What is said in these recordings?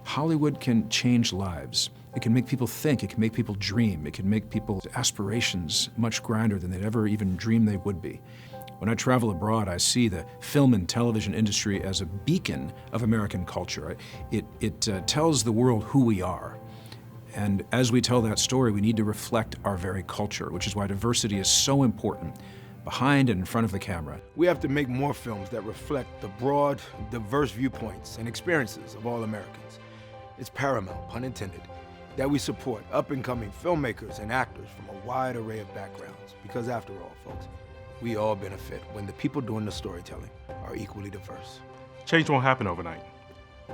Hollywood can change lives. It can make people think, it can make people dream, it can make people's aspirations much grander than they'd ever even dream they would be. When I travel abroad, I see the film and television industry as a beacon of American culture. It tells the world who we are. And as we tell that story, we need to reflect our very culture, which is why diversity is so important, behind and in front of the camera. We have to make more films that reflect the broad, diverse viewpoints and experiences of all Americans. It's paramount, pun intended, that we support up-and-coming filmmakers and actors from a wide array of backgrounds. Because after all, folks, we all benefit when the people doing the storytelling are equally diverse. Change won't happen overnight,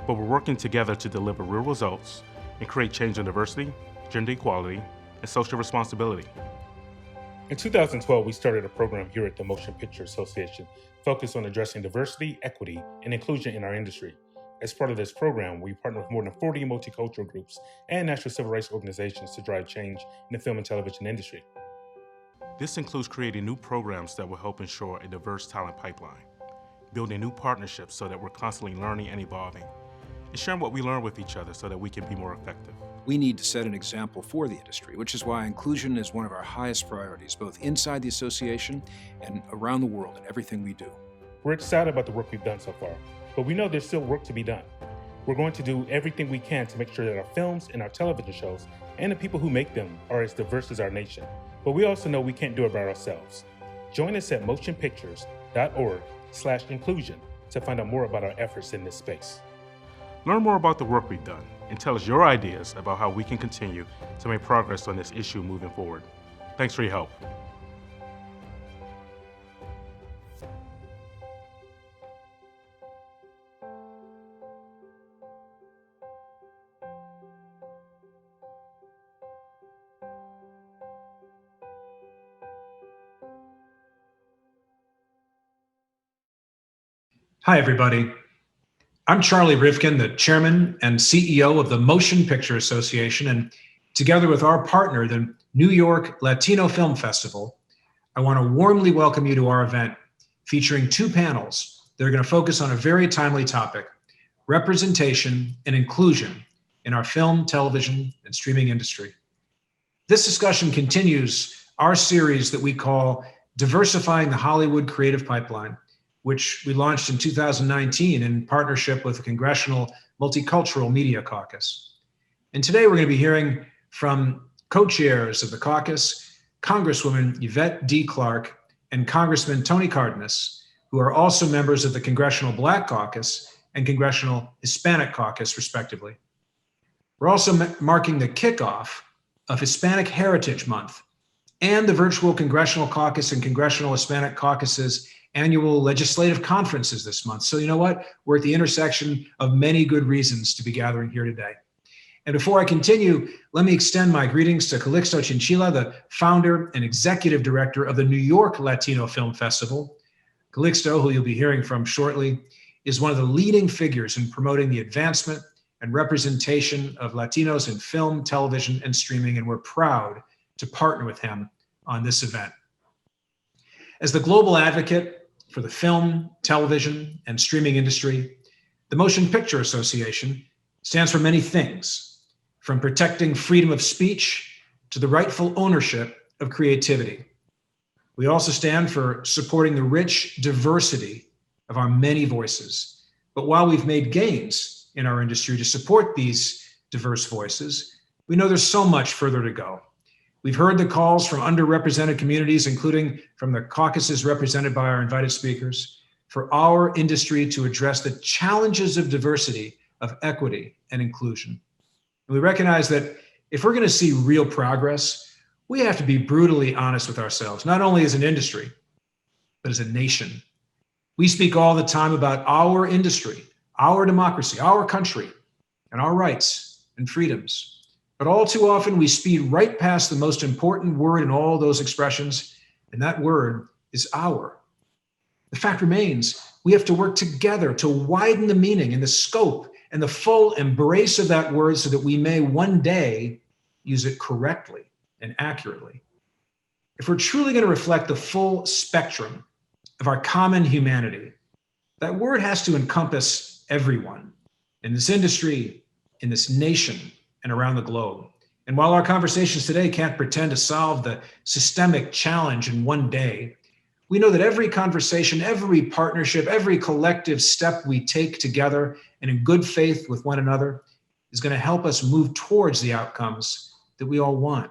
but we're working together to deliver real results and create change in diversity, gender equality, and social responsibility. In 2012, we started a program here at the Motion Picture Association focused on addressing diversity, equity, and inclusion in our industry. As part of this program, we partner with more than 40 multicultural groups and national civil rights organizations to drive change in the film and television industry. This includes creating new programs that will help ensure a diverse talent pipeline, building new partnerships so that we're constantly learning and evolving, and sharing what we learn with each other so that we can be more effective. We need to set an example for the industry, which is why inclusion is one of our highest priorities, both inside the association and around the world in everything we do. We're excited about the work we've done so far, but we know there's still work to be done. We're going to do everything we can to make sure that our films and our television shows and the people who make them are as diverse as our nation. But we also know we can't do it by ourselves. Join us at motionpictures.org/inclusion to find out more about our efforts in this space. Learn more about the work we've done and tell us your ideas about how we can continue to make progress on this issue moving forward. Thanks for your help. Hi, everybody. I'm Charlie Rivkin, the chairman and CEO of the Motion Picture Association, and together with our partner, the New York Latino Film Festival, I want to warmly welcome you to our event featuring two panels that are going to focus on a very timely topic: representation and inclusion in our film, television, and streaming industry. This discussion continues our series that we call Diversifying the Hollywood Creative Pipeline, which we launched in 2019 in partnership with the Congressional Multicultural Media Caucus. And today we're going to be hearing from co-chairs of the caucus, Congresswoman Yvette D. Clarke and Congressman Tony Cardenas, who are also members of the Congressional Black Caucus and Congressional Hispanic Caucus, respectively. We're also marking the kickoff of Hispanic Heritage Month and the virtual Congressional Caucus and Congressional Hispanic Caucus's annual legislative conferences this month. So you know what? We're at the intersection of many good reasons to be gathering here today. And before I continue, let me extend my greetings to Calixto Chinchilla, the founder and executive director of the New York Latino Film Festival. Calixto, who you'll be hearing from shortly, is one of the leading figures in promoting the advancement and representation of Latinos in film, television, and streaming, and we're proud to partner with him on this event. As the global advocate for the film, television, and streaming industry, the Motion Picture Association stands for many things, from protecting freedom of speech to the rightful ownership of creativity. We also stand for supporting the rich diversity of our many voices. But while we've made gains in our industry to support these diverse voices, we know there's so much further to go. We've heard the calls from underrepresented communities, including from the caucuses represented by our invited speakers, for our industry to address the challenges of diversity, of equity, and inclusion. And we recognize that if we're going to see real progress, we have to be brutally honest with ourselves, not only as an industry, but as a nation. We speak all the time about our industry, our democracy, our country, and our rights and freedoms. But all too often, we speed right past the most important word in all those expressions, and that word is our. The fact remains, we have to work together to widen the meaning and the scope and the full embrace of that word so that we may one day use it correctly and accurately. If we're truly going to reflect the full spectrum of our common humanity, that word has to encompass everyone in this industry, in this nation, and around the globe. And while our conversations today can't pretend to solve the systemic challenge in one day, we know that every conversation, every partnership, every collective step we take together and in good faith with one another is going to help us move towards the outcomes that we all want.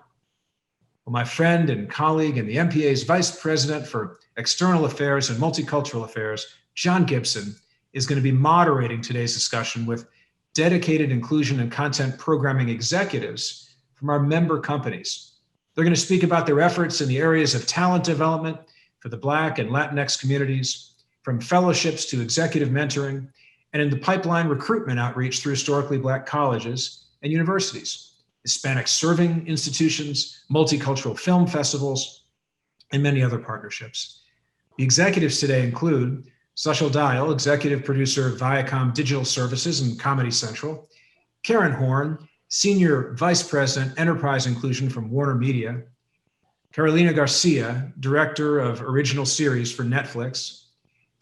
Well, my friend and colleague and the MPA's Vice President for External Affairs and Multicultural Affairs, John Gibson, is going to be moderating today's discussion with dedicated inclusion and content programming executives from our member companies. They're going to speak about their efforts in the areas of talent development for the Black and Latinx communities, from fellowships to executive mentoring, and in the pipeline recruitment outreach through historically Black colleges and universities, Hispanic serving institutions, multicultural film festivals, and many other partnerships. The executives today include Sachel Dial, executive producer of Viacom Digital Services and Comedy Central, Karen Horn, senior vice president, enterprise inclusion from WarnerMedia, Carolina Garcia, director of original series for Netflix,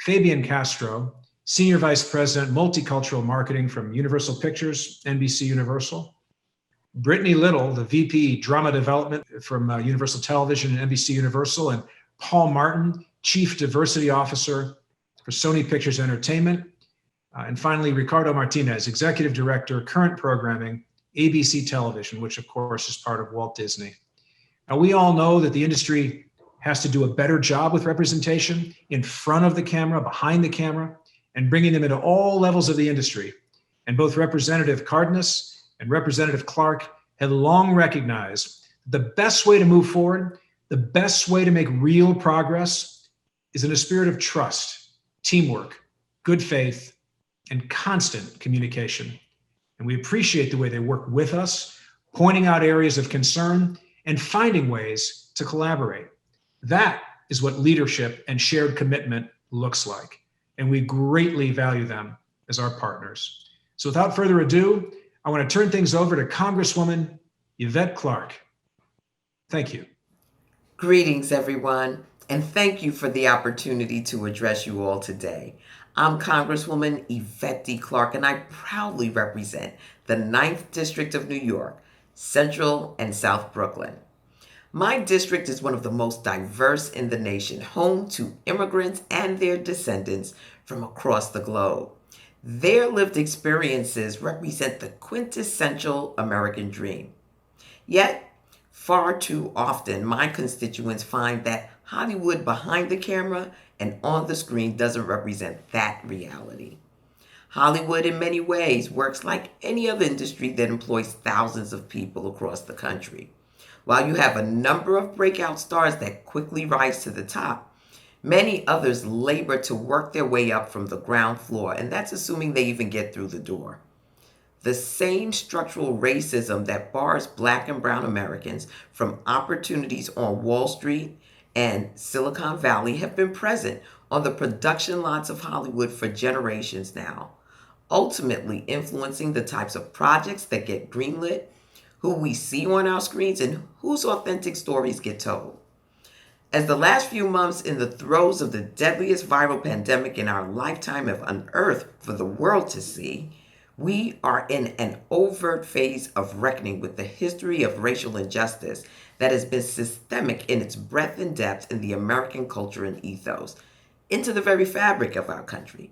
Fabian Castro, senior vice president, multicultural marketing from Universal Pictures, NBCUniversal, Brittany Little, the VP drama development from Universal Television and NBCUniversal, and Paul Martin, chief diversity officer for Sony Pictures Entertainment. And finally, Ricardo Martinez, executive director, current programming, ABC Television, which of course is part of Walt Disney. Now, we all know that the industry has to do a better job with representation in front of the camera, behind the camera, and bringing them into all levels of the industry. And both Representative Cardenas and Representative Clark have long recognized the best way to move forward, the best way to make real progress is in a spirit of trust, teamwork, good faith, and constant communication. And we appreciate the way they work with us, pointing out areas of concern and finding ways to collaborate. That is what leadership and shared commitment looks like. And we greatly value them as our partners. So without further ado, I want to turn things over to Congresswoman Yvette Clarke. Thank you. Greetings, everyone, and thank you for the opportunity to address you all today. I'm Congresswoman Yvette D. Clarke, and I proudly represent the 9th District of New York, Central and South Brooklyn. My district is one of the most diverse in the nation, home to immigrants and their descendants from across the globe. Their lived experiences represent the quintessential American dream. Yet, far too often, my constituents find that Hollywood behind the camera and on the screen doesn't represent that reality. Hollywood, in many ways, works like any other industry that employs thousands of people across the country. While you have a number of breakout stars that quickly rise to the top, many others labor to work their way up from the ground floor, and that's assuming they even get through the door. The same structural racism that bars Black and brown Americans from opportunities on Wall Street and Silicon Valley have been present on the production lots of Hollywood for generations now, ultimately influencing the types of projects that get greenlit, who we see on our screens, and whose authentic stories get told. As the last few months in the throes of the deadliest viral pandemic in our lifetime have unearthed for the world to see, we are in an overt phase of reckoning with the history of racial injustice that has been systemic in its breadth and depth in the American culture and ethos, into the very fabric of our country.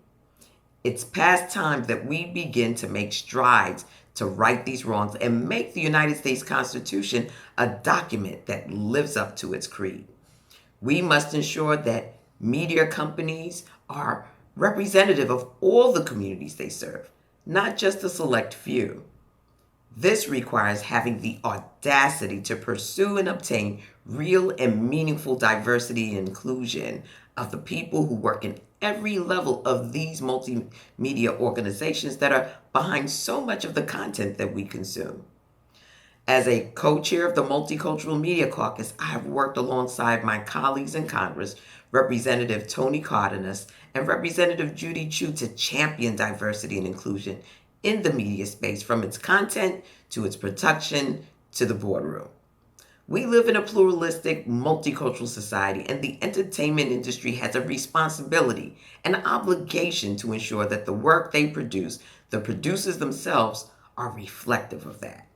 It's past time that we begin to make strides to right these wrongs and make the United States Constitution a document that lives up to its creed. We must ensure that media companies are representative of all the communities they serve, not just a select few. This requires having the audacity to pursue and obtain real and meaningful diversity and inclusion of the people who work in every level of these multimedia organizations that are behind so much of the content that we consume. As a co-chair of the Multicultural Media Caucus, I have worked alongside my colleagues in Congress Representative Tony Cardenas, and Representative Judy Chu to champion diversity and inclusion in the media space, from its content to its production to the boardroom. We live in a pluralistic, multicultural society, and the entertainment industry has a responsibility and obligation to ensure that the work they produce, the producers themselves, are reflective of that.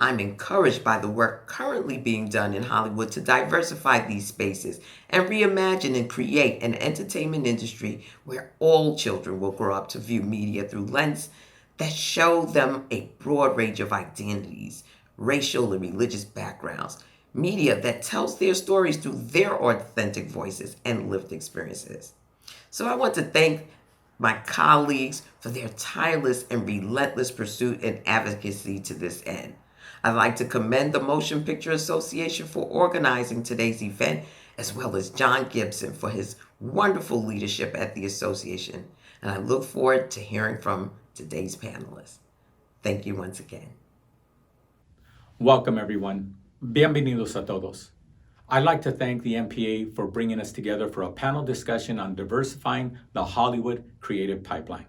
I'm encouraged by the work currently being done in Hollywood to diversify these spaces and reimagine and create an entertainment industry where all children will grow up to view media through lenses that show them a broad range of identities, racial and religious backgrounds, media that tells their stories through their authentic voices and lived experiences. So I want to thank my colleagues for their tireless and relentless pursuit and advocacy to this end. I'd like to commend the Motion Picture Association for organizing today's event, as well as John Gibson for his wonderful leadership at the association. And I look forward to hearing from today's panelists. Thank you once again. Welcome, everyone. Bienvenidos a todos. I'd like to thank the MPA for bringing us together for a panel discussion on diversifying the Hollywood creative pipeline.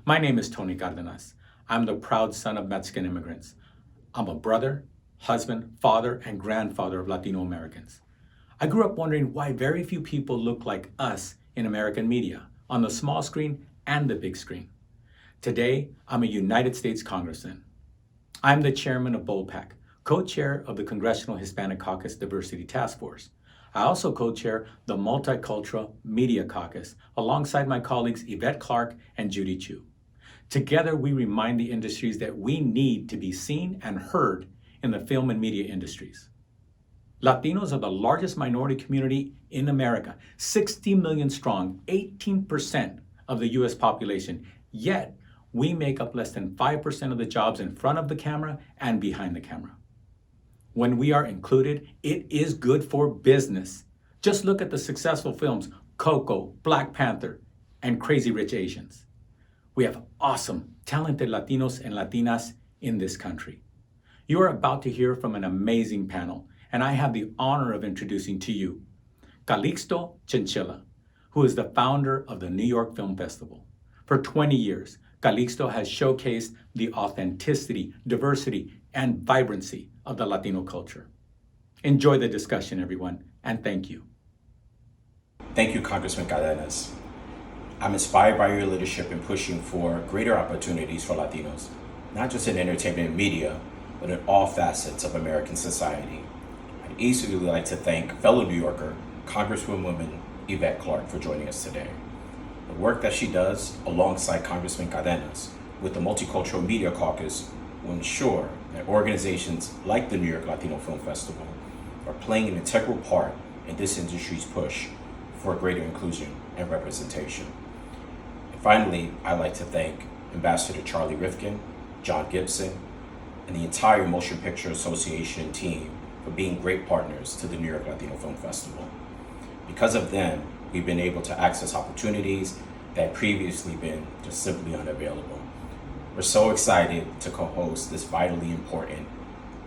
My name is Tony Cardenas. I'm the proud son of Mexican immigrants. I'm a brother, husband, father, and grandfather of Latino Americans. I grew up wondering why very few people look like us in American media, on the small screen and the big screen. Today, I'm a United States Congressman. I'm the chairman of BOLPAC, co-chair of the Congressional Hispanic Caucus Diversity Task Force. I also co-chair the Multicultural Media Caucus alongside my colleagues Yvette Clarke and Judy Chu. Together, we remind the industries that we need to be seen and heard in the film and media industries. Latinos are the largest minority community in America, 60 million strong, 18% of the US population, yet we make up less than 5% of the jobs in front of the camera and behind the camera. When we are included, it is good for business. Just look at the successful films Coco, Black Panther, and Crazy Rich Asians. We have awesome, talented Latinos and Latinas in this country. You are about to hear from an amazing panel, and I have the honor of introducing to you Calixto Chinchilla, who is the founder of the New York Film Festival. For 20 years, Calixto has showcased the authenticity, diversity, and vibrancy of the Latino culture. Enjoy the discussion, everyone, and thank you. Thank you, Congressman Cardenas. I'm inspired by your leadership in pushing for greater opportunities for Latinos, not just in entertainment and media, but in all facets of American society. I'd easily like to thank fellow New Yorker, Congresswoman Yvette Clarke, for joining us today. The work that she does alongside Congressman Cardenas with the Multicultural Media Caucus will ensure that organizations like the New York Latino Film Festival are playing an integral part in this industry's push for greater inclusion and representation. And finally, I'd like to thank Ambassador Charlie Rivkin, John Gibson, and the entire Motion Picture Association team for being great partners to the New York Latino Film Festival. Because of them, we've been able to access opportunities that had previously been just simply unavailable. We're so excited to co-host this vitally important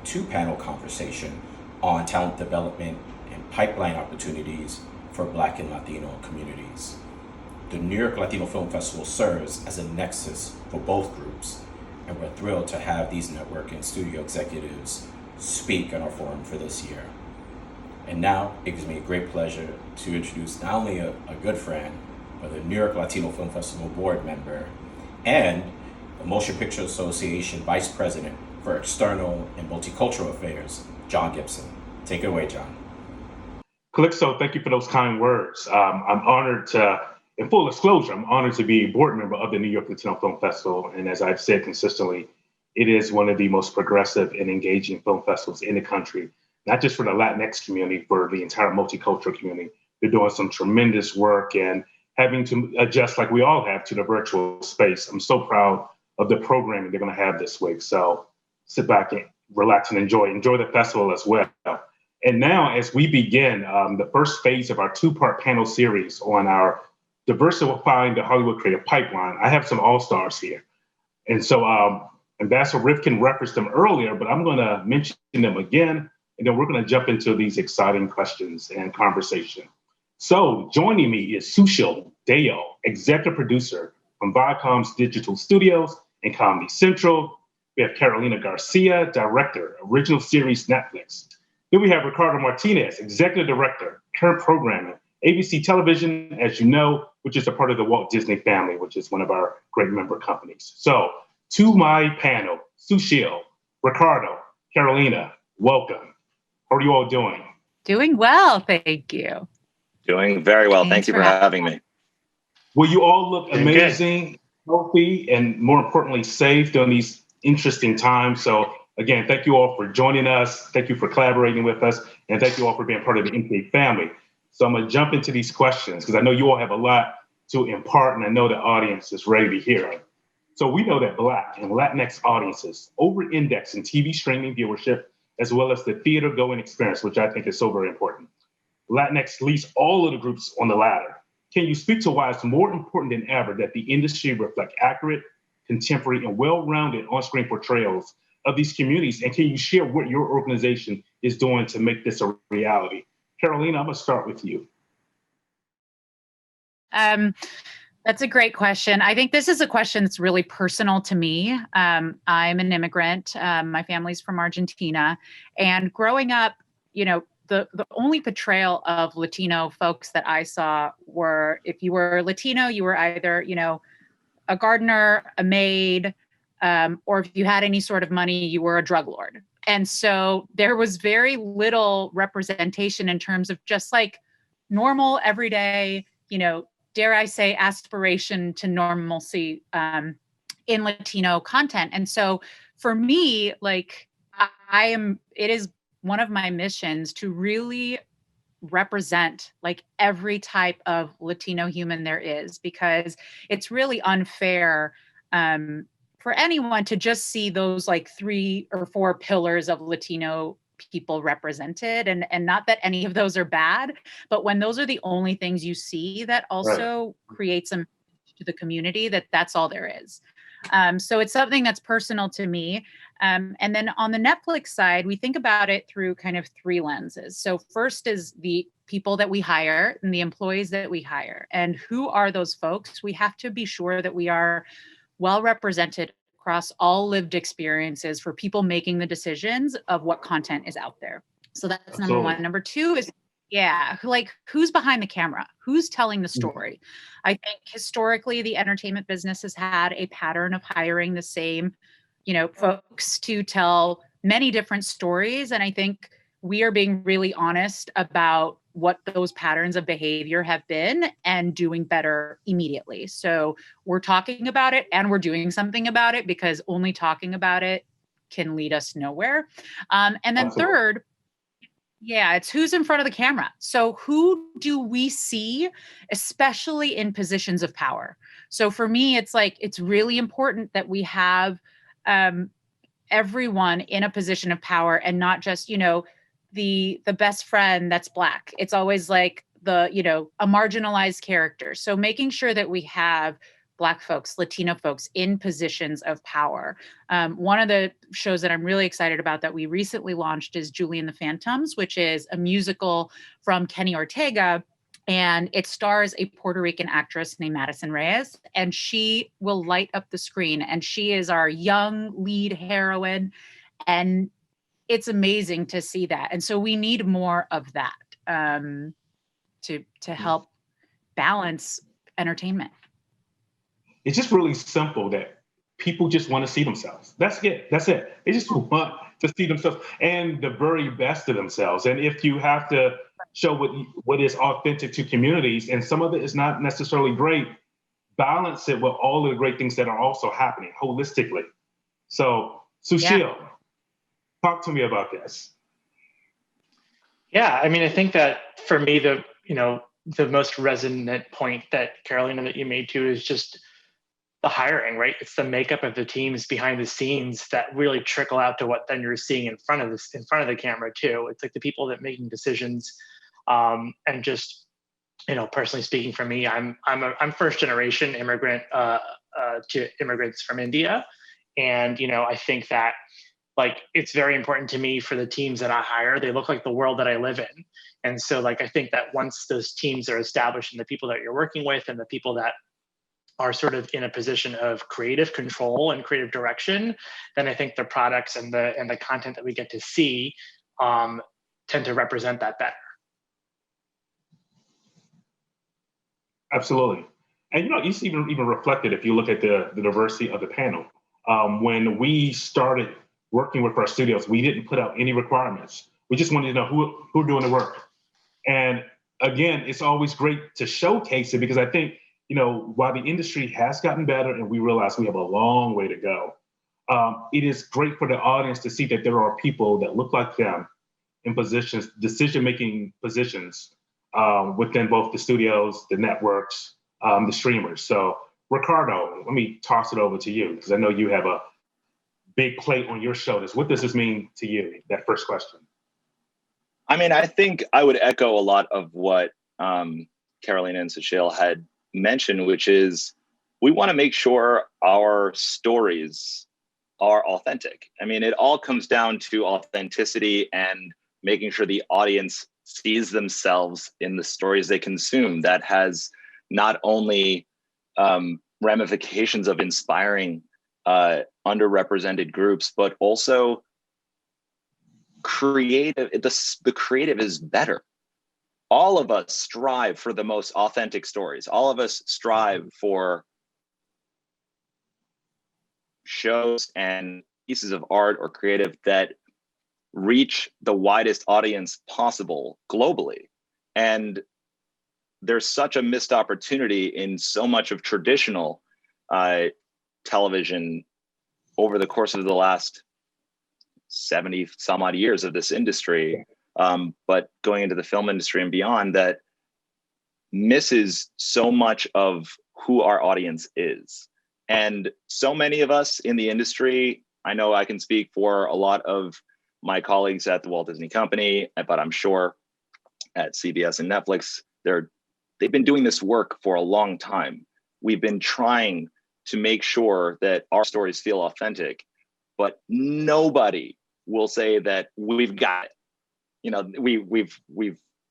two-panel conversation on talent development and pipeline opportunities for Black and Latino communities. The New York Latino Film Festival serves as a nexus for both groups, and we're thrilled to have these network and studio executives speak on our forum for this year. And now, it gives me a great pleasure to introduce not only a good friend, but a New York Latino Film Festival board member and the Motion Picture Association Vice President for External and Multicultural Affairs, John Gibson. Take it away, John. Calixto, thank you for those kind words. I'm honored to, in full disclosure, I'm honored to be a board member of the New York Latino Film Festival. And as I've said consistently, it is one of the most progressive and engaging film festivals in the country, not just for the Latinx community, for the entire multicultural community. They're doing some tremendous work and having to adjust, like we all have, to the virtual space. I'm so proud of the programming they're going to have this week. So sit back and relax and enjoy the festival as well. And now, as we begin the first phase of our two-part panel series on our Diversifying the Hollywood Creative Pipeline, I have some all-stars here. And so Ambassador Rivkin referenced them earlier, but I'm going to mention them again, and then we're going to jump into these exciting questions and conversation. So joining me is Sushil Deo, executive producer from Viacom's Digital Studios and Comedy Central. We have Carolina Garcia, director, original series Netflix. Then we have Ricardo Martinez, executive director, current programming, ABC Television, as you know, which is a part of the Walt Disney family, which is one of our great member companies. So to my panel, Sushil, Ricardo, Carolina, welcome. How are you all doing? Doing well, thank you. Doing very well. Thank you for having me. Well, you all look amazing, healthy, and more importantly, safe during these interesting times. So again, thank you all for joining us. Thank you for collaborating with us. And thank you all for being part of the MPA family. So I'm gonna jump into these questions because I know you all have a lot to impart and I know the audience is ready to hear it. So we know that Black and Latinx audiences over-index in TV streaming viewership, as well as the theater-going experience, which I think is so very important. Latinx leads all of the groups on the ladder. Can you speak to why it's more important than ever that the industry reflect accurate, contemporary, and well-rounded on-screen portrayals of these communities? And can you share what your organization is doing to make this a reality? Carolina, I'm gonna start with you. That's a great question. I think this is a question that's really personal to me. I'm an immigrant. My family's from Argentina. And growing up, the only portrayal of Latino folks that I saw were, if you were Latino, you were either, a gardener, a maid, or if you had any sort of money, you were a drug lord. And so there was very little representation in terms of just like normal, everyday, dare I say, aspiration to normalcy in Latino content. And so for me, it is one of my missions to really represent like every type of Latino human there is, because it's really unfair for anyone to just see those like 3 or 4 pillars of Latino people represented, and not that any of those are bad, but when those are the only things you see, that also creates some to the community, that's all there is. So it's something that's personal to me. And then on the Netflix side, we think about it through kind of 3 lenses. So first is the people that we hire and the employees that we hire. And who are those folks? We have to be sure that we are well represented across all lived experiences for people making the decisions of what content is out there. So that's number 1. Number 2 is, who's behind the camera? Who's telling the story? I think historically, the entertainment business has had a pattern of hiring the same, folks to tell many different stories. And I think we are being really honest about what those patterns of behavior have been and doing better immediately. So we're talking about it and we're doing something about it, because only talking about it can lead us nowhere. And then third, it's who's in front of the camera. So who do we see, especially in positions of power? So for me, it's really important that we have everyone in a position of power, and not just, the best friend that's Black. It's always like a marginalized character. So making sure that we have Black folks, Latino folks in positions of power. One of the shows that I'm really excited about that we recently launched is Julie and the Phantoms, which is a musical from Kenny Ortega. And it stars a Puerto Rican actress named Madison Reyes, and she will light up the screen. And she is our young lead heroine. And it's amazing to see that. And so we need more of that to help balance entertainment. It's just really simple that people just want to see themselves. That's it. They just want to see themselves and the very best of themselves. And if you have to show what is authentic to communities, and some of it is not necessarily great, balance it with all of the great things that are also happening holistically. So, Sushil, talk to me about this. Yeah, I mean, I think that for me, the most resonant point that Carolina that you made too is just the hiring, right? It's the makeup of the teams behind the scenes that really trickle out to what then you're seeing in front of the camera too. It's like the people that making decisions, and just, personally speaking for me, I'm first generation immigrant to immigrants from India, and I think that it's very important to me for the teams that I hire. They look like the world that I live in, And so like, I think that once those teams are established and the people that you're working with and the people that are sort of in a position of creative control and creative direction, then I think the products and the content that we get to see tend to represent that better. Absolutely. And it's even reflected if you look at the diversity of the panel. When we started working with our studios, we didn't put out any requirements. We just wanted to know who are doing the work. And again, it's always great to showcase it because I think, while the industry has gotten better and we realize we have a long way to go, it is great for the audience to see that there are people that look like them in positions, decision-making positions within both the studios, the networks, the streamers. So Ricardo, let me toss it over to you because I know you have a big plate on your shoulders. What does this mean to you, that first question? I mean, I think I would echo a lot of what Carolina and Sushil had mentioned, which is we want to make sure our stories are authentic. I mean, it all comes down to authenticity and making sure the audience sees themselves in the stories they consume. That has not only ramifications of inspiring underrepresented groups, but also creative. The creative is better. All of us strive for the most authentic stories. All of us strive for shows and pieces of art or creative that reach the widest audience possible globally. And there's such a missed opportunity in so much of traditional television over the course of the last 70 some odd years of this industry, but going into the film industry and beyond, that misses so much of who our audience is. And so many of us in the industry, I know I can speak for a lot of my colleagues at the Walt Disney Company, but I'm sure at CBS and Netflix, they've been doing this work for a long time. We've been trying to make sure that our stories feel authentic, but nobody will say that we've got it.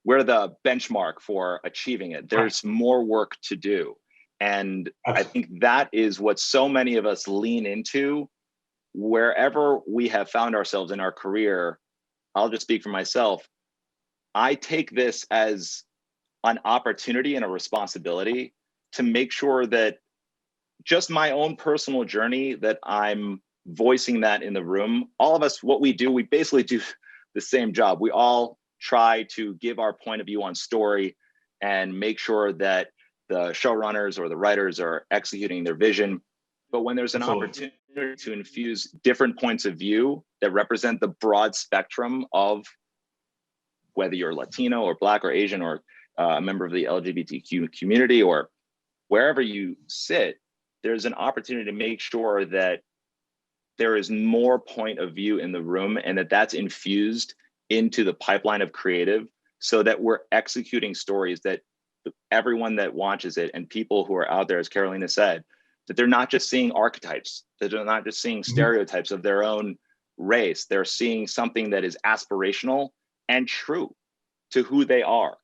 We're the benchmark for achieving it. There's more work to do. And I think that is what so many of us lean into wherever we have found ourselves in our career. I'll just speak for myself. I take this as an opportunity and a responsibility to make sure that just my own personal journey, that I'm voicing that in the room. All of us, what we do, we basically do the same job. We all try to give our point of view on story and make sure that the showrunners or the writers are executing their vision. But when there's an opportunity to infuse different points of view that represent the broad spectrum of whether you're Latino or Black or Asian or a member of the LGBTQ community or wherever you sit, there's an opportunity to make sure that there is more point of view in the room and that that's infused into the pipeline of creative so that we're executing stories that everyone that watches it and people who are out there, as Carolina said, that they're not just seeing archetypes, that they're not just seeing stereotypes of their own race. They're seeing something that is aspirational and true to who they are.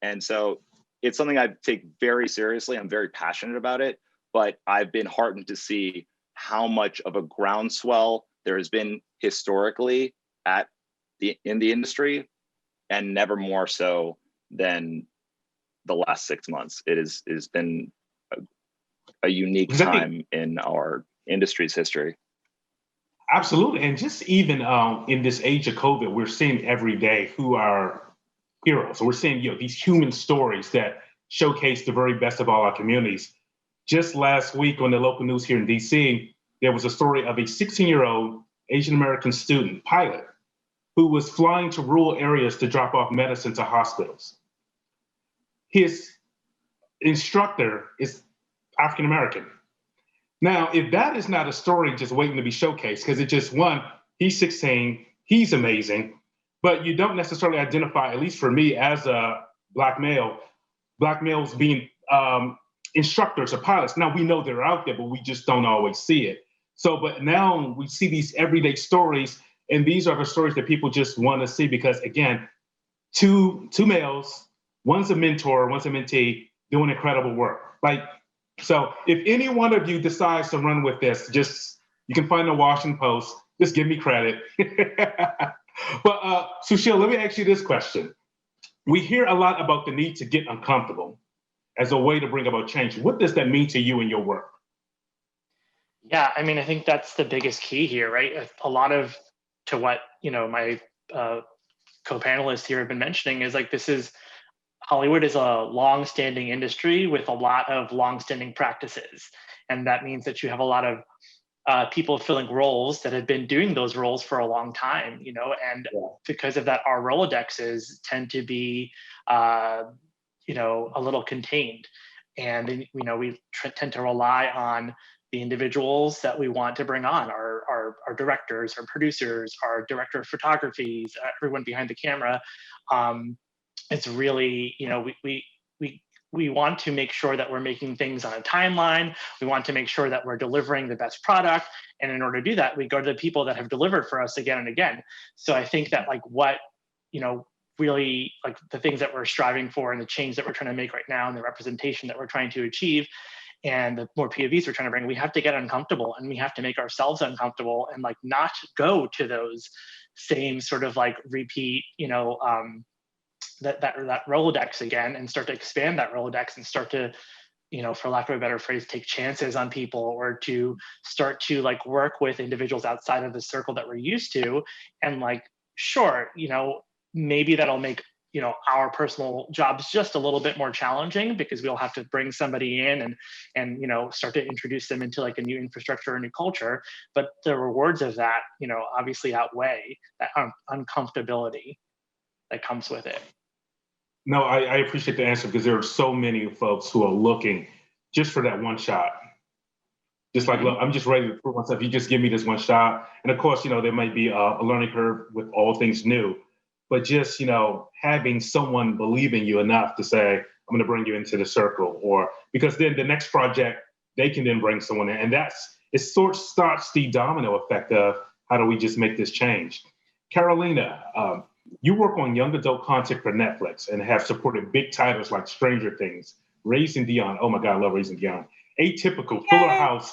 And so it's something I take very seriously. I'm very passionate about it, but I've been heartened to see how much of a groundswell there has been historically in the industry, and never more so than the last 6 months. It has been a unique time in our industry's history. Absolutely. And just even in this age of COVID, we're seeing every day who are heroes. So we're seeing these human stories that showcase the very best of all our communities. Just last week on the local news here in DC, there was a story of a 16-year-old Asian American student, pilot, who was flying to rural areas to drop off medicine to hospitals. His instructor is African American. Now, if that is not a story just waiting to be showcased, because he's 16, he's amazing, but you don't necessarily identify, at least for me as a Black males being instructors or pilots. Now, we know they're out there, but we just don't always see it. But now we see these everyday stories, and these are the stories that people just want to see because, again, two males, one's a mentor, one's a mentee, doing incredible work. Like, so if any one of you decides to run with this, just, you can find the Washington Post, just give me credit. But Sushil, let me ask you this question. We hear a lot about the need to get uncomfortable as a way to bring about change. What does that mean to you in your work? Yeah, I mean, I think that's the biggest key here, right? A lot of, to what, my co-panelists here have been mentioning is like, Hollywood is a long-standing industry with a lot of long-standing practices. And that means that you have a lot of people filling roles that have been doing those roles for a long time, and because of that, our Rolodexes tend to be, a little contained. And, we tend to rely on the individuals that we want to bring on, our directors, our producers, our director of photography, everyone behind the camera. It's really, we want to make sure that we're making things on a timeline. We want to make sure that we're delivering the best product. And in order to do that, we go to the people that have delivered for us again and again. So I think that really like the things that we're striving for and the change that we're trying to make right now and the representation that we're trying to achieve and the more POVs we're trying to bring, we have to get uncomfortable and we have to make ourselves uncomfortable and like not go to those same sort of like repeat, that Rolodex again and start to expand that Rolodex and start to, for lack of a better phrase, take chances on people or to start to like work with individuals outside of the circle that we're used to. And like, sure, maybe that'll make, our personal jobs just a little bit more challenging because we'll have to bring somebody in and start to introduce them into like a new infrastructure, a new culture. But the rewards of that, obviously outweigh that uncomfortability that comes with it. No, I appreciate the answer because there are so many folks who are looking just for that one shot. Just like, look, I'm just ready to prove myself. You just give me this one shot. And of course, there might be a learning curve with all things new, but just, having someone believe in you enough to say, I'm going to bring you into the circle, or because then the next project, they can then bring someone in. And it sort of starts the domino effect of how do we just make this change? Carolina, you work on young adult content for Netflix and have supported big titles like Stranger Things, Raising Dion. Oh my God, I love Raising Dion. Atypical, Fuller House,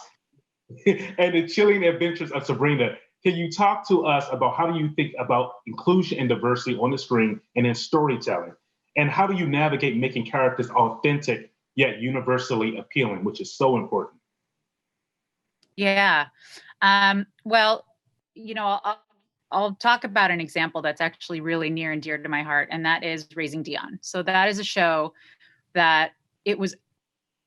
and The Chilling Adventures of Sabrina. Can you talk to us about how do you think about inclusion and diversity on the screen and in storytelling? And how do you navigate making characters authentic yet universally appealing, which is so important? Yeah. Well, I'll talk about an example that's actually really near and dear to my heart, and that is Raising Dion. So that is a show that it was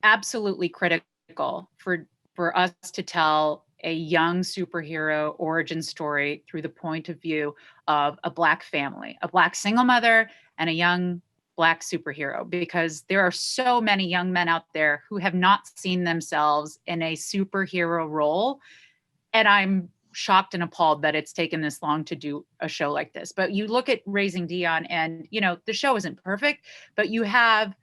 absolutely critical for us to tell a young superhero origin story through the point of view of a Black family, a Black single mother and a young Black superhero, because there are so many young men out there who have not seen themselves in a superhero role. And I'm shocked and appalled that it's taken this long to do a show like this. But you look at Raising Dion and, the show isn't perfect, but you have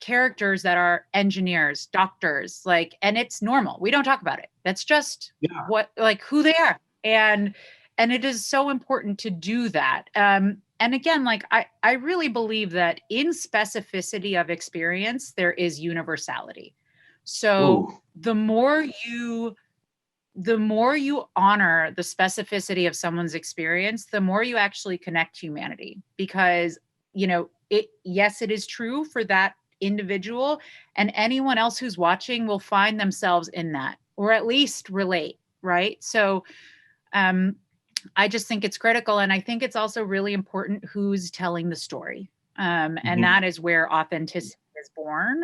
characters that are engineers, doctors, and it's normal. We don't talk about it. That's just who they are. And it is so important to do that. And again, I really believe that in specificity of experience, there is universality. So the more you honor the specificity of someone's experience, the more you actually connect humanity, because, yes, it is true for that individual, and anyone else who's watching will find themselves in that, or at least relate, right? So I just think it's critical. And I think it's also really important who's telling the story. And that is where authenticity is born.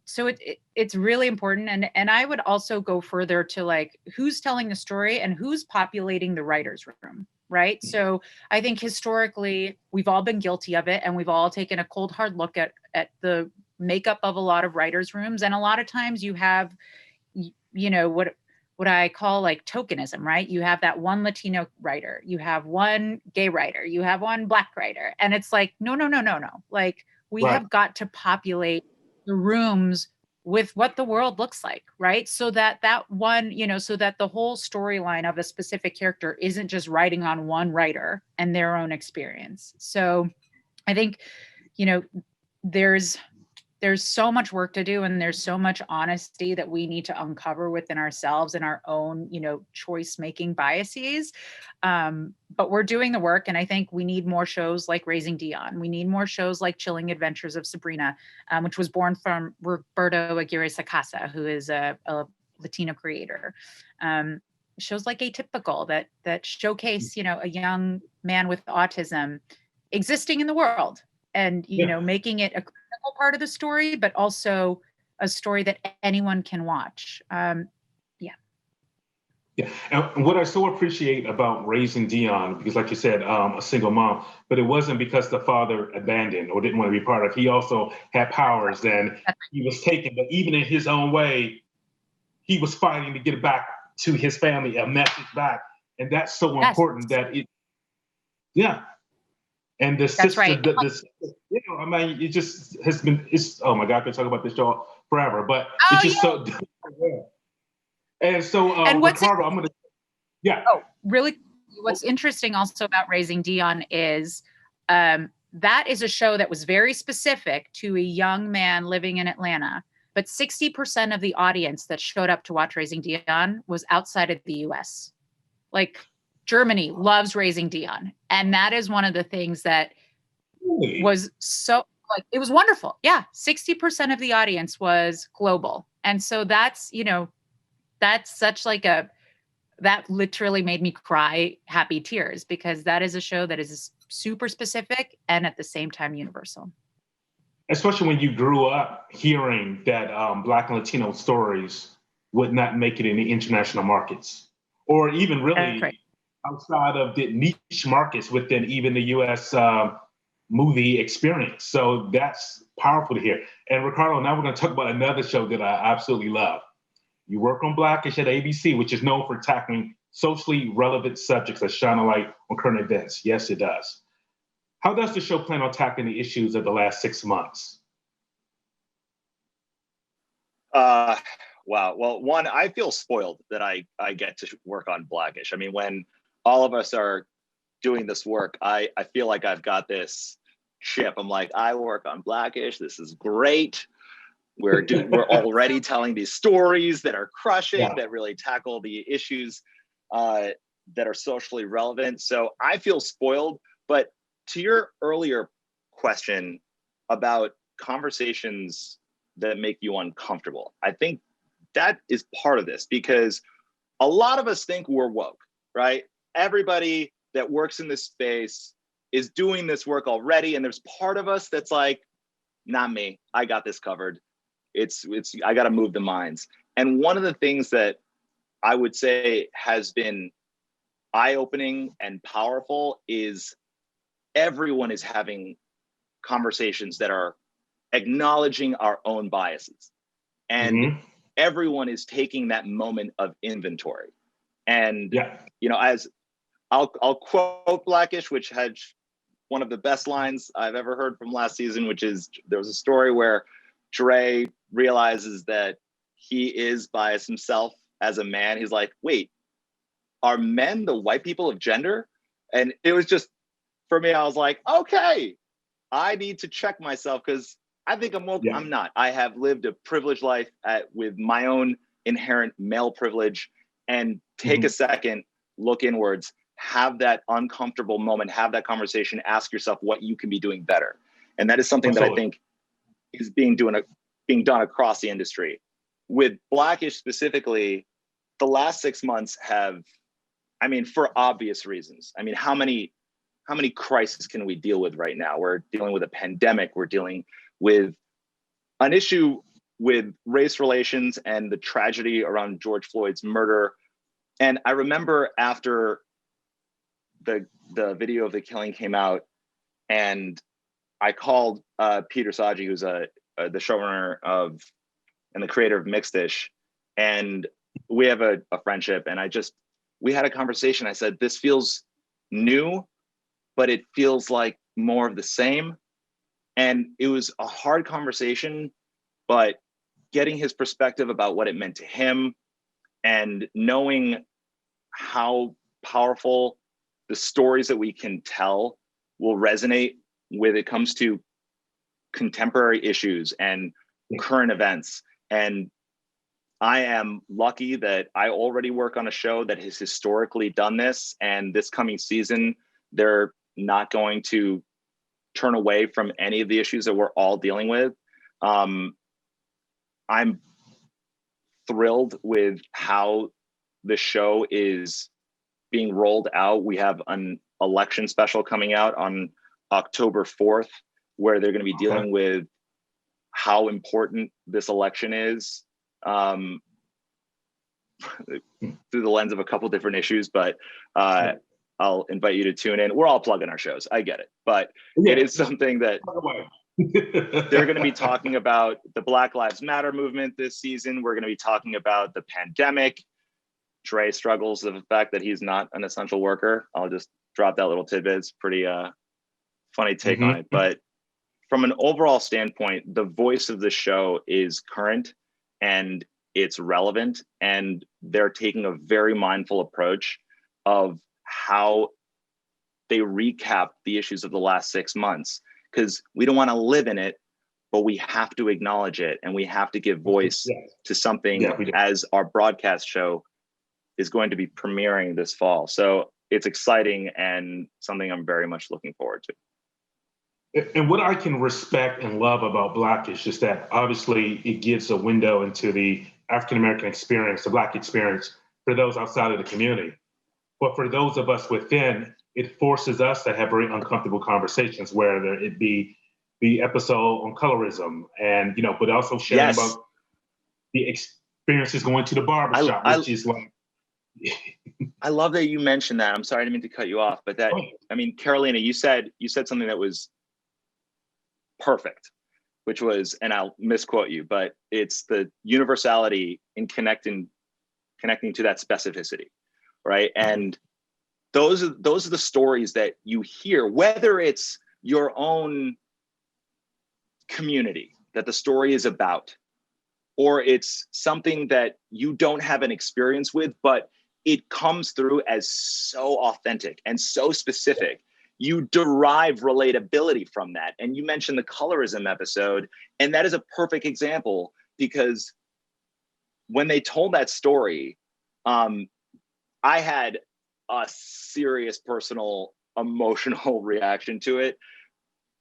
So it's really important. And I would also go further to who's telling the story and who's populating the writer's room, right? So I think historically we've all been guilty of it, and we've all taken a cold, hard look at the makeup of a lot of writers' rooms. And a lot of times you have, what I call tokenism, right? You have that one Latino writer, you have one gay writer, you have one Black writer. And it's no. We have got to populate the rooms with what the world looks like, right? So that so that the whole storyline of a specific character isn't just writing on one writer and their own experience. So I think, there's so much work to do, and there's so much honesty that we need to uncover within ourselves and our own, choice making biases. But we're doing the work, and I think we need more shows like Raising Dion. We need more shows like Chilling Adventures of Sabrina, which was born from Roberto Aguirre Sacasa, who is a Latino creator. Shows like Atypical that showcase, a young man with autism existing in the world, and making it a critical part of the story, but also a story that anyone can watch. Yeah, and what I so appreciate about Raising Dion, because like you said, a single mom, but it wasn't because the father abandoned or didn't want to be part of. He also had powers and he was taken, but even in his own way, he was fighting to get it back to his family, a message back, and that's so important that it. Yeah. And the That's sister, right. It just has been, oh my God, I could talk about this show forever, but it's just so, yeah. And so, Ricardo, I'm going to, Oh, really? What's interesting also about Raising Dion is that is a show that was very specific to a young man living in Atlanta, but 60% of the audience that showed up to watch Raising Dion was outside of the US. Like, Germany loves Raising Dion. And that is one of the things that was so, it was wonderful. Yeah. 60% of the audience was global. And so that's, that's such that literally made me cry happy tears, because that is a show that is super specific and at the same time universal. Especially when you grew up hearing that Black and Latino stories would not make it in the international markets, or even really outside of the niche markets within even the US movie experience. So that's powerful to hear. And Ricardo, now we're going to talk about another show that I absolutely love. You work on Blackish at ABC, which is known for tackling socially relevant subjects that shine a light on current events. Yes, it does. How does the show plan on tackling the issues of the last 6 months? Wow. Well, one, I feel spoiled that I get to work on Blackish. I mean, when all of us are doing this work, I feel like I've got this chip. I'm like, I work on Blackish. This is great. We're already telling these stories that are crushing, that really tackle the issues that are socially relevant. So I feel spoiled. But to your earlier question about conversations that make you uncomfortable, I think that is part of this, because a lot of us think we're woke, right? Everybody that works in this space is doing this work already. And there's part of us that's like, not me, I got this covered. I got to move the minds. And one of the things that I would say has been eye-opening and powerful is everyone is having conversations that are acknowledging our own biases. And everyone is taking that moment of inventory. And, as I'll quote Blackish, which had one of the best lines I've ever heard from last season, which is, there was a story where Dre realizes that he is biased himself as a man. He's like, wait, are men the white people of gender? And it was just, for me, I was like, okay, I need to check myself, because I think I'm woke. I'm not. I have lived a privileged life with my own inherent male privilege, and take a second, look inwards, have that uncomfortable moment, have that conversation, ask yourself what you can be doing better. And that is something that I think is being done across the industry. With Blackish specifically, the last 6 months have, I mean, for obvious reasons. I mean, how many crises can we deal with right now? We're dealing with a pandemic. We're dealing with an issue with race relations and the tragedy around George Floyd's murder. And I remember after the video of the killing came out, and I called Peter Saji, who's the showrunner of and the creator of Mixedish, and we have a friendship. And we had a conversation. I said, this feels new, but it feels like more of the same. And it was a hard conversation, but getting his perspective about what it meant to him, and knowing how powerful the stories that we can tell will resonate when it comes to contemporary issues and current events. And I am lucky that I already work on a show that has historically done this, and this coming season, they're not going to turn away from any of the issues that we're all dealing with. I'm thrilled with how the show is being rolled out. We have an election special coming out on October 4th, where they're going to be dealing with how important this election is, through the lens of a couple different issues, but I'll invite you to tune in. We're all plugging our shows. I get it, but it is something that they're going to be talking about the Black Lives Matter movement this season. We're going to be talking about the pandemic. Trey struggles with the fact that he's not an essential worker. I'll just drop that little tidbit. It's pretty funny take on it. But from an overall standpoint, the voice of the show is current and it's relevant, and they're taking a very mindful approach of how they recap the issues of the last 6 months, because we don't want to live in it, but we have to acknowledge it, and we have to give voice to something as our broadcast show is going to be premiering this fall. So it's exciting and something I'm very much looking forward to. And what I can respect and love about Black is just that obviously it gives a window into the African-American experience, the Black experience, for those outside of the community. But for those of us within, it forces us to have very uncomfortable conversations, whether it be the episode on colorism and, but also sharing about the experiences going to the barbershop, which is like. I love that you mentioned that. I'm sorry, I didn't mean to cut you off, but that, I mean, Carolina, you said something that was perfect, which was, and I'll misquote you, but it's the universality in connecting to that specificity, right? And those are the stories that you hear, whether it's your own community that the story is about, or it's something that you don't have an experience with, but it comes through as so authentic and so specific. You derive relatability from that. And you mentioned the colorism episode, and that is a perfect example, because when they told that story, I had a serious personal emotional reaction to it.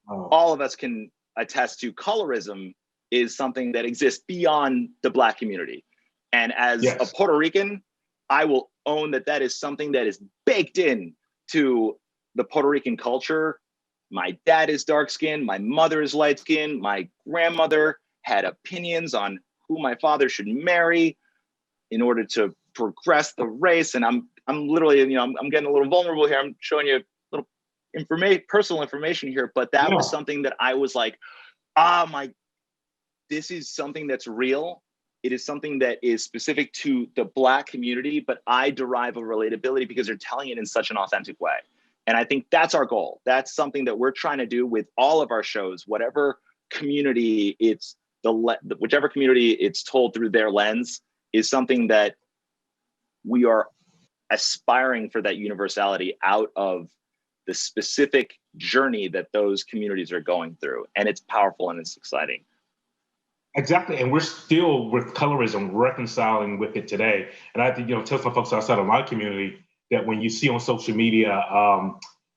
All of us can attest to colorism is something that exists beyond the Black community. And as a Puerto Rican, I will own that is something that is baked in to the Puerto Rican culture. My dad is dark skinned, my mother is light skinned, my grandmother had opinions on who my father should marry in order to progress the race. And I'm literally, I'm getting a little vulnerable here. I'm showing you a little personal information here, but that was something that I was like, this is something that's real. It is something that is specific to the Black community, but I derive a relatability because they're telling it in such an authentic way. And I think that's our goal. That's something that we're trying to do with all of our shows, whatever community whichever community it's told through their lens, is something that we are aspiring for, that universality out of the specific journey that those communities are going through. And it's powerful and it's exciting. Exactly. And we're still, with colorism, reconciling with it today. And I have to, tell some folks outside of my community that when you see on social media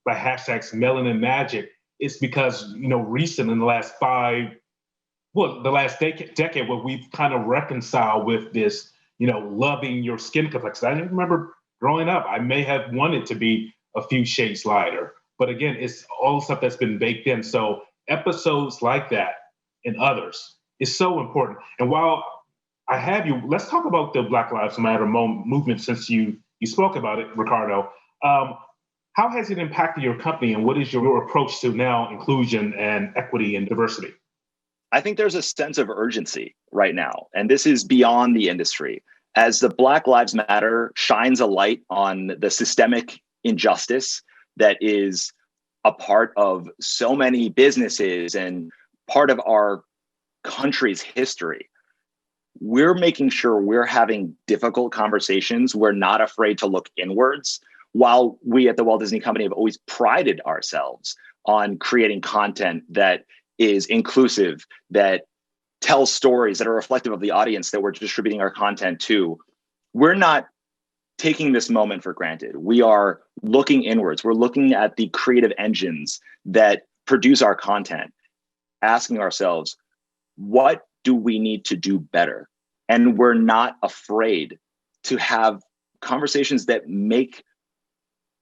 by hashtags melanin magic, it's because, recent in the last the last decade where we've kind of reconciled with this, loving your skin complexion. I remember growing up, I may have wanted to be a few shades lighter, but again, it's all stuff that's been baked in. So episodes like that and others is so important. And while I have you, let's talk about the Black Lives Matter movement, since you spoke about it, Ricardo. How has it impacted your company, and what is your approach to now inclusion and equity and diversity? I think there's a sense of urgency right now, and this is beyond the industry. As the Black Lives Matter shines a light on the systemic injustice that is a part of so many businesses and part of our country's history, we're making sure we're having difficult conversations. We're not afraid to look inwards. While we at the Walt Disney Company have always prided ourselves on creating content that is inclusive, that tells stories that are reflective of the audience that we're distributing our content to, we're not taking this moment for granted. We are looking inwards. We're looking at the creative engines that produce our content, asking ourselves, what do we need to do better? And we're not afraid to have conversations that make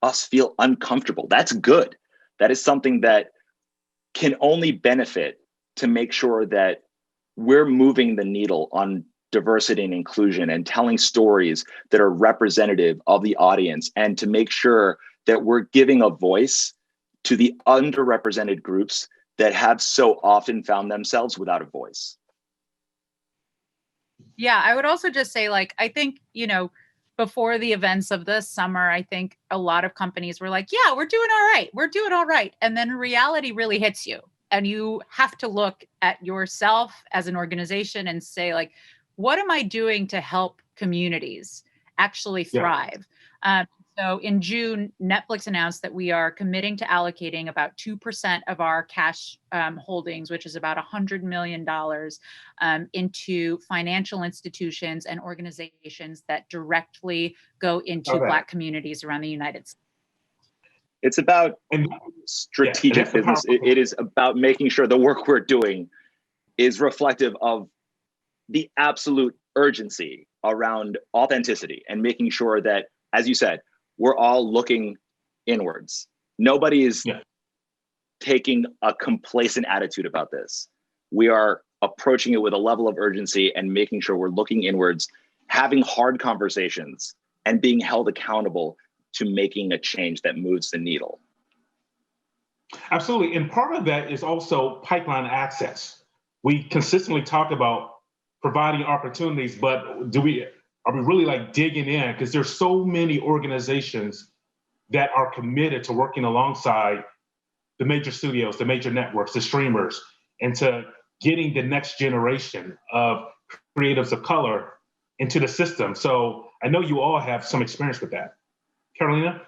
us feel uncomfortable. That's good. That is something that can only benefit to make sure that we're moving the needle on diversity and inclusion and telling stories that are representative of the audience, and to make sure that we're giving a voice to the underrepresented groups that have so often found themselves without a voice. Yeah, I would also just say, like, I think, before the events of this summer, I think a lot of companies were like, yeah, we're doing all right. We're doing all right. And then reality really hits you. And you have to look at yourself as an organization and say, like, what am I doing to help communities actually thrive? Yeah. So in June, Netflix announced that we are committing to allocating about 2% of our cash holdings, which is about $100 million, into financial institutions and organizations that directly go into Black communities around the United States. It's about strategic business. It is about making sure the work we're doing is reflective of the absolute urgency around authenticity, and making sure that, as you said, we're all looking inwards. Nobody is taking a complacent attitude about this. We are approaching it with a level of urgency and making sure we're looking inwards, having hard conversations, and being held accountable to making a change that moves the needle. Absolutely. And part of that is also pipeline access. We consistently talk about providing opportunities, but are we really like digging in? Because there's so many organizations that are committed to working alongside the major studios, the major networks, the streamers, and to getting the next generation of creatives of color into the system. So I know you all have some experience with that. Carolina?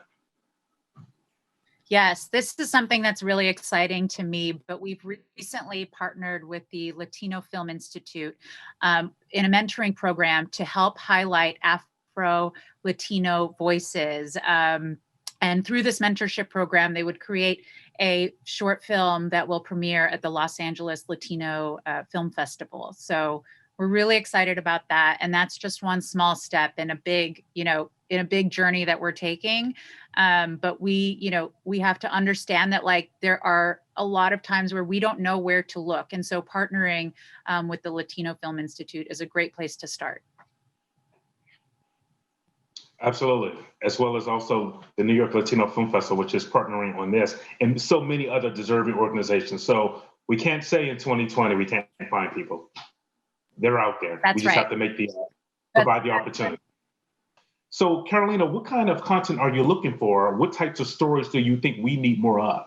Yes, this is something that's really exciting to me, but we've recently partnered with the Latino Film Institute in a mentoring program to help highlight Afro-Latino voices. And through this mentorship program, they would create a short film that will premiere at the Los Angeles Latino Film Festival. So we're really excited about that. And that's just one small step in a big, in a big journey that we're taking. But we have to understand that, like, there are a lot of times where we don't know where to look. And so partnering with the Latino Film Institute is a great place to start. Absolutely. As well as also the New York Latino Film Festival, which is partnering on this, and so many other deserving organizations. So we can't say in 2020 we can't find people. They're out there. That's we just right. have to provide the opportunity. So Carolina, what kind of content are you looking for? What types of stories do you think we need more of?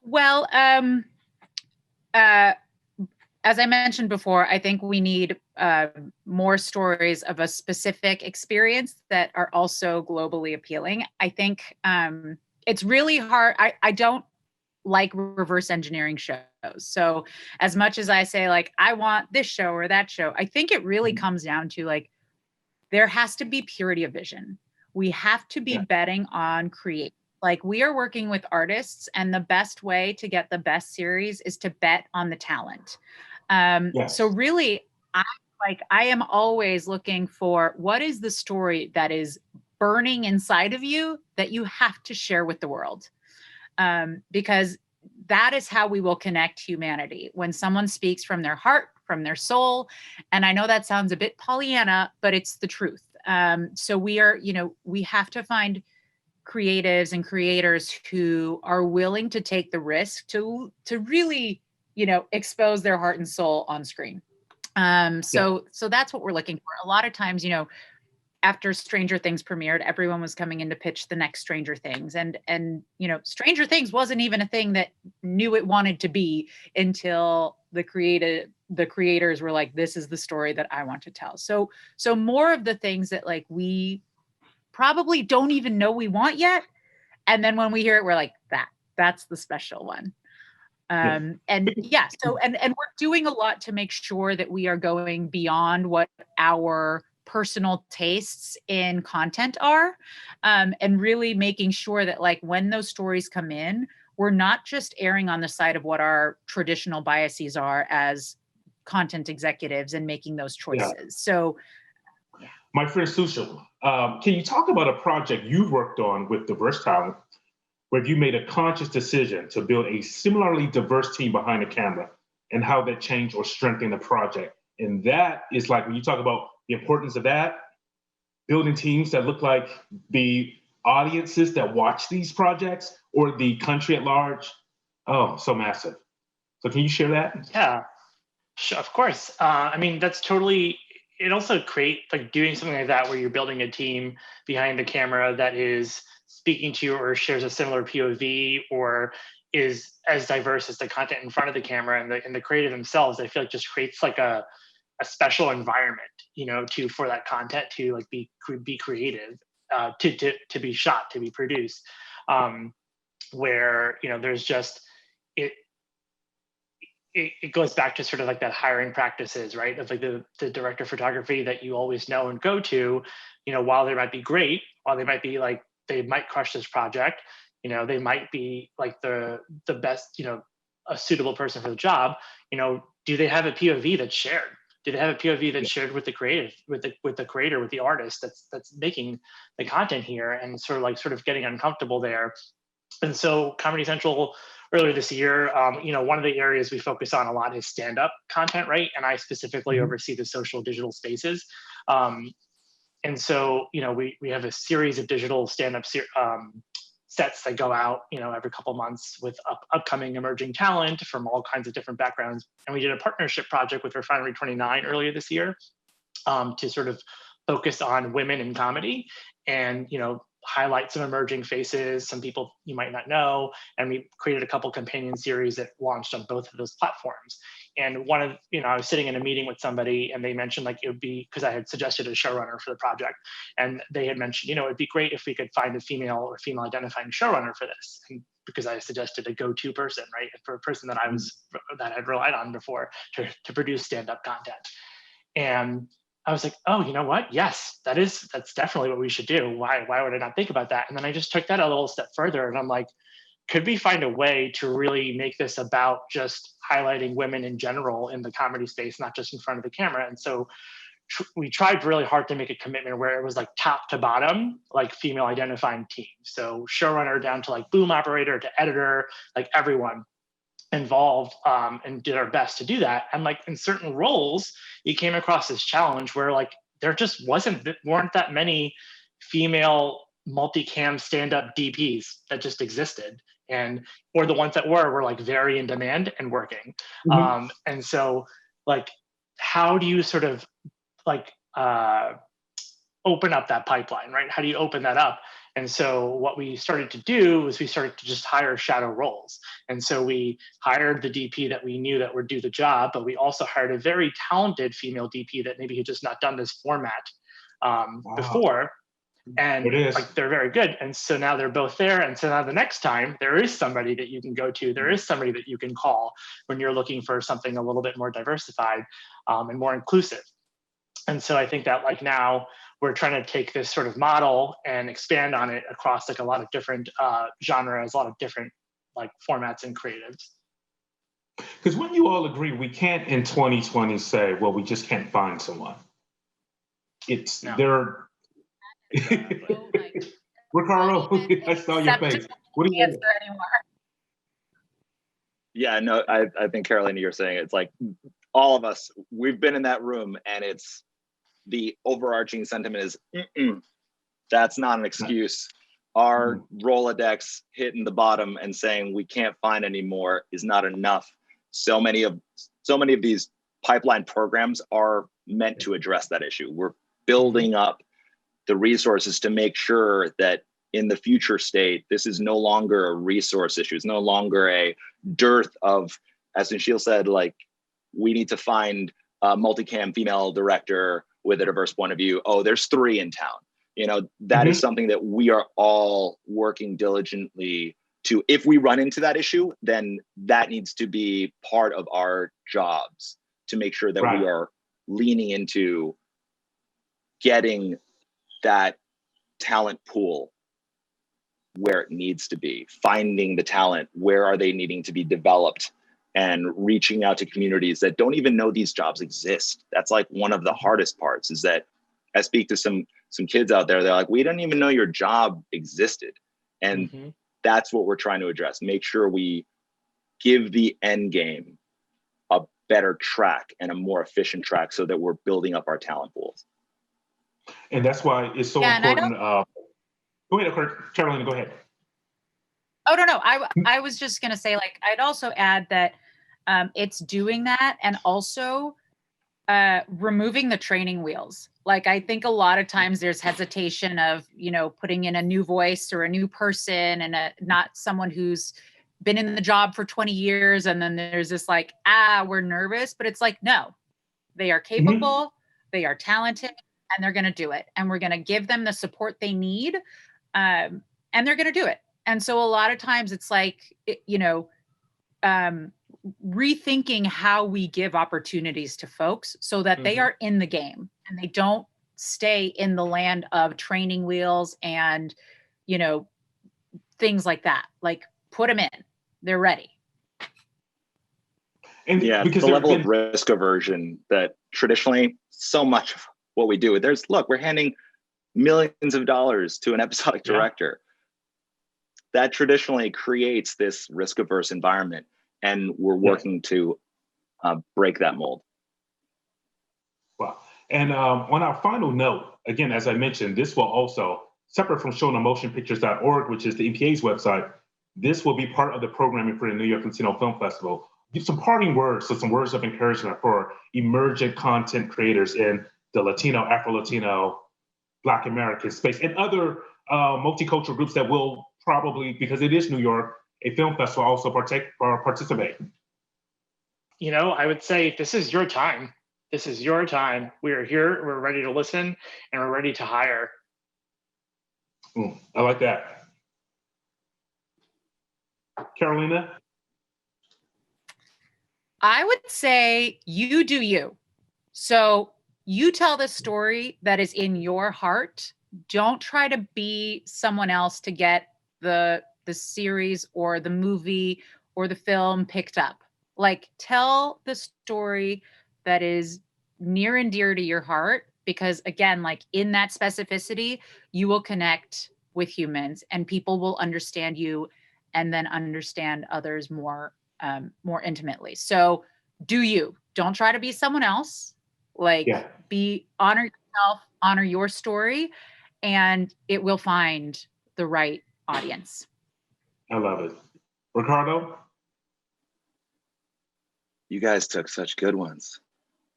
Well, as I mentioned before, I think we need more stories of a specific experience that are also globally appealing. I think it's really hard. I don't like reverse engineering shows. So as much as I say, like, I want this show or that show, I think it really comes down to, like, there has to be purity of vision. We have to be betting on create. Like, we are working with artists, and the best way to get the best series is to bet on the talent. So really, I am always looking for, what is the story that is burning inside of you that you have to share with the world? Because that is how we will connect humanity. When someone speaks from their heart, from their soul. And I know that sounds a bit Pollyanna, but it's the truth. So we have to find creatives and creators who are willing to take the risk to really, expose their heart and soul on screen. So that's what we're looking for. A lot of times, after Stranger Things premiered, everyone was coming in to pitch the next Stranger Things. And Stranger Things wasn't even a thing that knew it wanted to be until the creators were like, this is the story that I want to tell. So more of the things that like we probably don't even know we want yet. And then when we hear it, we're like, that's the special one. And yeah, so, and we're doing a lot to make sure that we are going beyond what our personal tastes in content are, and really making sure that like when those stories come in, we're not just erring on the side of what our traditional biases are as content executives and making those choices. Yeah. So my friend Susha, can you talk about a project you've worked on with diverse talent where you made a conscious decision to build a similarly diverse team behind the camera and how that changed or strengthened the project? And that is like, when you talk about the importance of that, building teams that look like the audiences that watch these projects or the country at large, oh, so massive. So can you share that? Yeah, sure, of course. I mean, that's totally, it also create like doing something like that where you're building a team behind the camera that is speaking to or shares a similar POV or is as diverse as the content in front of the camera and the creative themselves. I feel like just creates like a special environment, you know, for that content to like be creative, to be shot, to be produced, where, you know, there's just it goes back to sort of like that hiring practices, right? Of like the director of photography that you always know and go to, you know, while they might be great, while they might be like, they might crush this project, you know, they might be like the best, you know, a suitable person for the job, you know, do they have a POV that's shared? Do they have a POV that's shared with the creative, with the creator, with the artist that's making the content here, and sort of getting uncomfortable there. And so Comedy Central earlier this year, you know, one of the areas we focus on a lot is stand-up content, right? And I specifically oversee the social digital spaces. And so, you know, we have a series of digital stand-up sets that go out, you know, every couple months with upcoming emerging talent from all kinds of different backgrounds. And we did a partnership project with Refinery 29 earlier this year to sort of focus on women in comedy and, you know, highlight some emerging faces, some people you might not know. And we created a couple companion series that launched on both of those platforms. And one of, you know, I was sitting in a meeting with somebody and they mentioned like it would be, because I had suggested a showrunner for the project. And they had mentioned, you know, it'd be great if we could find a female or female identifying showrunner for this. And because I suggested a go-to person, right? For a person that I'd relied on before to produce stand-up content. And I was like, oh, you know what? Yes, that's definitely what we should do. Why would I not think about that? And then I just took that a little step further and I'm like, could we find a way to really make this about just highlighting women in general in the comedy space, not just in front of the camera? And so we tried really hard to make a commitment where it was like top to bottom, like female identifying team. So showrunner down to like boom operator to editor, like everyone involved, and did our best to do that. And like in certain roles, you came across this challenge where like there just weren't that many female multicam stand-up DPs that just existed, or the ones that were like very in demand and working. And so like, how do you sort of like open up that pipeline, right? How do you open that up? And so what we started to do was we started to just hire shadow roles. And so we hired the DP that we knew that would do the job, but we also hired a very talented female DP that maybe had just not done this format before. And like they're very good. And so now they're both there. And so now the next time there is somebody that you can go to, there is somebody that you can call when you're looking for something a little bit more diversified and more inclusive. And so I think that like now we're trying to take this sort of model and expand on it across like a lot of different genres, a lot of different like formats and creatives. Because when you all agree, we can't in 2020 say, well, we just can't find someone. It's there. Ricardo, I saw your face. What do you answer anymore? Yeah, no, I think Carolina, you're saying it's like all of us, we've been in that room and it's the overarching sentiment is, that's not an excuse. Our Rolodex hitting the bottom and saying we can't find anymore is not enough. So many of these pipeline programs are meant to address that issue. We're building up the resources to make sure that in the future state, this is no longer a resource issue. It's no longer a dearth of, as Sunshil said, like we need to find a multicam female director with a diverse point of view. Oh, there's 3 in town. You know, that is something that we are all working diligently to. If we run into that issue, then that needs to be part of our jobs to make sure that we are leaning into getting that talent pool where it needs to be, finding the talent, where are they needing to be developed, and reaching out to communities that don't even know these jobs exist. That's like one of the hardest parts, is that I speak to some kids out there, they're like, we didn't even know your job existed. And that's what we're trying to address. Make sure we give the end game a better track and a more efficient track so that we're building up our talent pools. And that's why it's so important. Go ahead, Carolina, go ahead. Oh, no. I was just going to say, like, I'd also add that it's doing that, and also removing the training wheels. Like, I think a lot of times there's hesitation of, you know, putting in a new voice or a new person, and not someone who's been in the job for 20 years. And then there's this like, we're nervous, but it's like, no, they are capable, they are talented, and they're going to do it. And we're going to give them the support they need. And they're going to do it. And so a lot of times it's like, rethinking how we give opportunities to folks so that they are in the game and they don't stay in the land of training wheels and, you know, things like that. Like, put them in, they're ready. And yeah, because the level of risk aversion that traditionally so much of what we do, we're handing millions of dollars to an episodic director. That traditionally creates this risk averse environment. And we're working to break that mold. Wow. And on our final note, again, as I mentioned, this will also, separate from shownomotionpictures.org, which is the EPA's website, this will be part of the programming for the New York Latino Film Festival. Give some parting words, some words of encouragement for emergent content creators in the Latino, Afro-Latino, Black American space, and other multicultural groups that will probably, because it is New York, a film festival, also participate. You know, I would say this is your time. This is your time. We are here, we're ready to listen, and we're ready to hire. I like that. Carolina? I would say you do you. So you tell the story that is in your heart. Don't try to be someone else to get the series or the movie or the film picked up. Like, tell the story that is near and dear to your heart, because again, like, in that specificity, you will connect with humans and people will understand you and then understand others more intimately. So do you. Don't try to be someone else. Like, honor yourself, honor your story, and it will find the right audience. I love it. Ricardo? You guys took such good ones.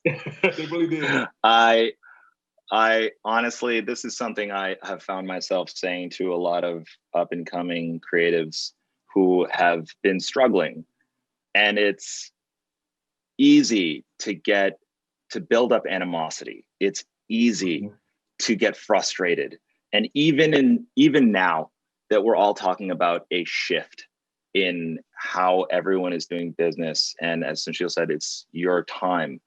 They really did. I honestly, this is something I have found myself saying to a lot of up and coming creatives who have been struggling. And it's easy to build up animosity. It's easy to get frustrated. And even now that we're all talking about a shift in how everyone is doing business, and as Sunshil said, it's your time,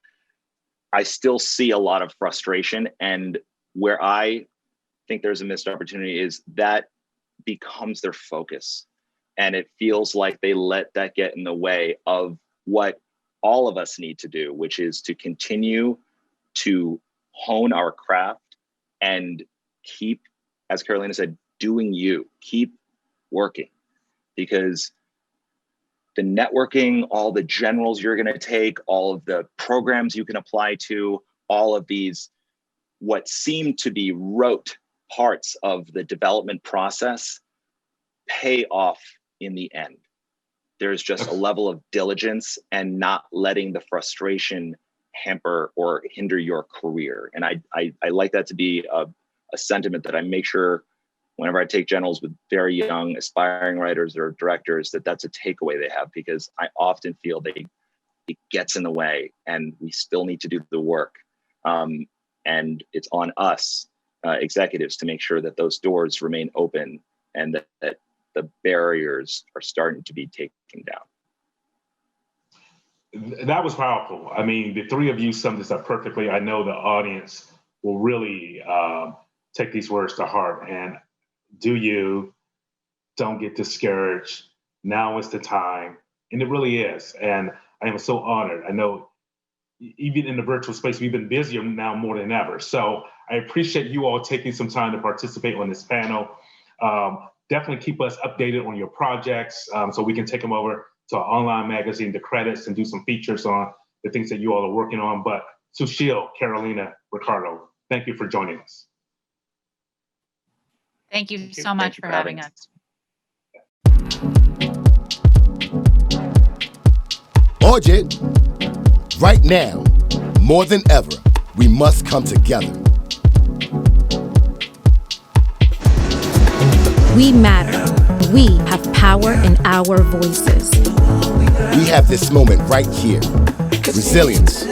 I still see a lot of frustration. And where I think there's a missed opportunity is that becomes their focus. And it feels like they let that get in the way of what all of us need to do, which is to continue to hone our craft and keep, as Carolina said, doing you, keep working, because the networking, all the generals you're going to take, all of the programs you can apply to, all of these, what seem to be rote parts of the development process pay off in the end. There's just a level of diligence and not letting the frustration hamper or hinder your career. And I like that to be a sentiment that I make sure whenever I take generals with very young aspiring writers or directors, that's a takeaway they have, because I often feel it gets in the way, and we still need to do the work. And it's on us, executives, to make sure that those doors remain open and that the barriers are starting to be taken down. That was powerful. I mean, the three of you summed this up perfectly. I know the audience will really take these words to heart. And don't get discouraged. Now is the time. And it really is. And I am so honored. I know even in the virtual space, we've been busier now more than ever. So I appreciate you all taking some time to participate on this panel. Definitely keep us updated on your projects so we can take them over to our online magazine, The Credits, and do some features on the things that you all are working on. But Sushil, Carolina, Ricardo, thank you for joining us. Thank you so much for having us. Oye, right now, more than ever, we must come together. We matter. We have power in our voices. We have this moment right here. Resilience.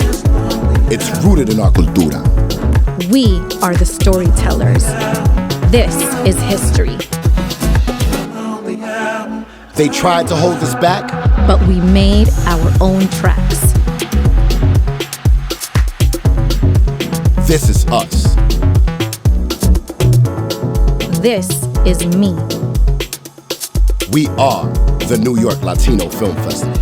It's rooted in our cultura. We are the storytellers. This is history. They tried to hold us back, but we made our own tracks. This is us. This is me. We are the New York Latino Film Festival.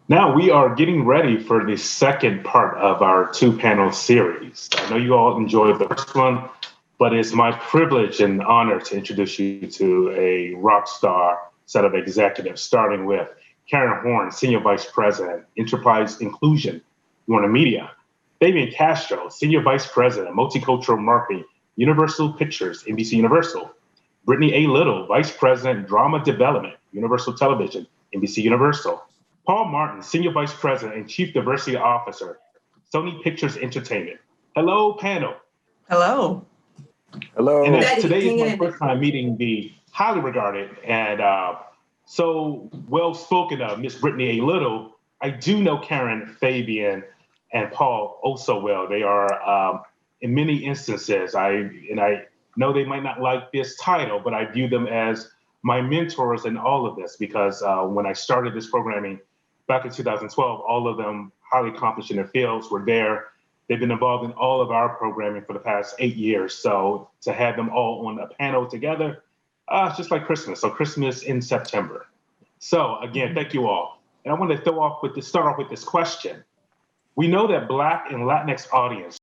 Now we are getting ready for the second part of our two-panel series. I know you all enjoyed the first one, but it's my privilege and honor to introduce you to a rock star set of executives, starting with Karen Horn, Senior Vice President, Enterprise Inclusion, WarnerMedia. Fabian Castro, Senior Vice President, Multicultural Marketing, Universal Pictures, NBCUniversal. Brittany A. Little, Vice President, Drama Development, Universal Television, NBCUniversal. Paul Martin, Senior Vice President and Chief Diversity Officer, Sony Pictures Entertainment. Hello, panel. Hello. Hello. And today is my first time meeting the highly regarded and so well-spoken of Miss Brittany A. Little. I do know Karen, Fabian, and Paul oh so well. They are, in many instances, I know they might not like this title, but I view them as my mentors in all of this because when I started this programming back in 2012, all of them highly accomplished in their fields were there. They've been involved in all of our programming for the past 8 years. So to have them all on a panel together, it's just like Christmas. So Christmas in September. So again, thank you all. And I want to start off with this question. We know that Black and Latinx audience